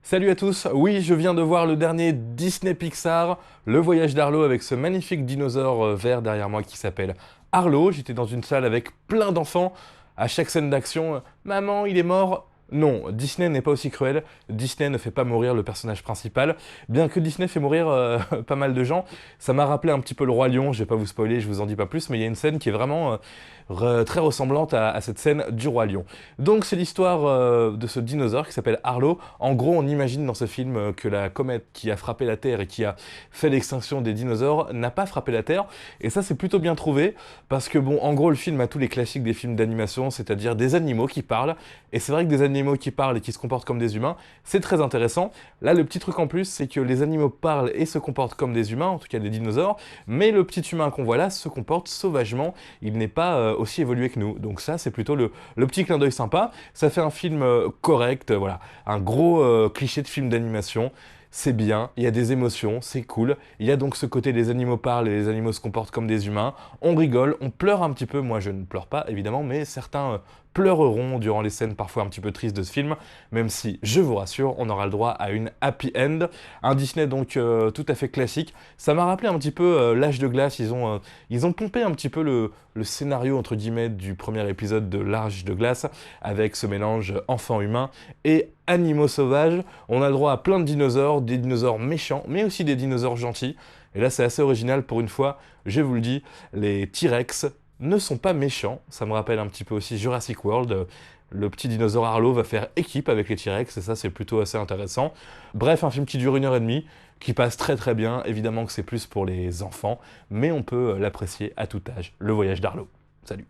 Salut à tous, oui je viens de voir le dernier Disney Pixar, Le Voyage d'Arlo avec ce magnifique dinosaure vert derrière moi qui s'appelle Arlo. J'étais dans une salle avec plein d'enfants, à chaque scène d'action, maman il est mort. Non, Disney n'est pas aussi cruel, Disney ne fait pas mourir le personnage principal, bien que Disney fait mourir pas mal de gens. Ça m'a rappelé un petit peu le Roi Lion, je vais pas vous spoiler, je vous en dis pas plus, mais il y a une scène qui est vraiment très ressemblante à cette scène du Roi Lion. Donc c'est l'histoire de ce dinosaure qui s'appelle Arlo. En gros, on imagine dans ce film que la comète qui a frappé la Terre et qui a fait l'extinction des dinosaures n'a pas frappé la Terre, et ça c'est plutôt bien trouvé, parce que bon, en gros le film a tous les classiques des films d'animation, c'est-à-dire des animaux qui parlent, et c'est vrai que des animaux qui parlent et qui se comportent comme des humains, c'est très intéressant. Là, le petit truc en plus, c'est que les animaux parlent et se comportent comme des humains, en tout cas des dinosaures, mais le petit humain qu'on voit là se comporte sauvagement, il n'est pas aussi évolué que nous. Donc ça, c'est plutôt le petit clin d'œil sympa. Ça fait un film correct, voilà, un gros cliché de film d'animation. C'est bien, il y a des émotions, c'est cool. Il y a donc ce côté les animaux parlent et les animaux se comportent comme des humains. On rigole, on pleure un petit peu. Moi, je ne pleure pas, évidemment, mais certains pleureront durant les scènes parfois un petit peu tristes de ce film, même si, je vous rassure, on aura le droit à une happy end. Un Disney donc tout à fait classique. Ça m'a rappelé un petit peu L'Âge de glace. Ils ont pompé un petit peu le scénario, entre guillemets, du premier épisode de L'Âge de glace, avec ce mélange enfant-humain et animaux sauvages. On a le droit à plein de dinosaures, des dinosaures méchants, mais aussi des dinosaures gentils. Et là, c'est assez original pour une fois, je vous le dis, les T-Rex ne sont pas méchants. Ça me rappelle un petit peu aussi Jurassic World. Le petit dinosaure Arlo va faire équipe avec les T-Rex, et ça, c'est plutôt assez intéressant. Bref, un film qui dure 1 h 30, qui passe très très bien. Évidemment que c'est plus pour les enfants, mais on peut l'apprécier à tout âge. Le Voyage d'Arlo. Salut.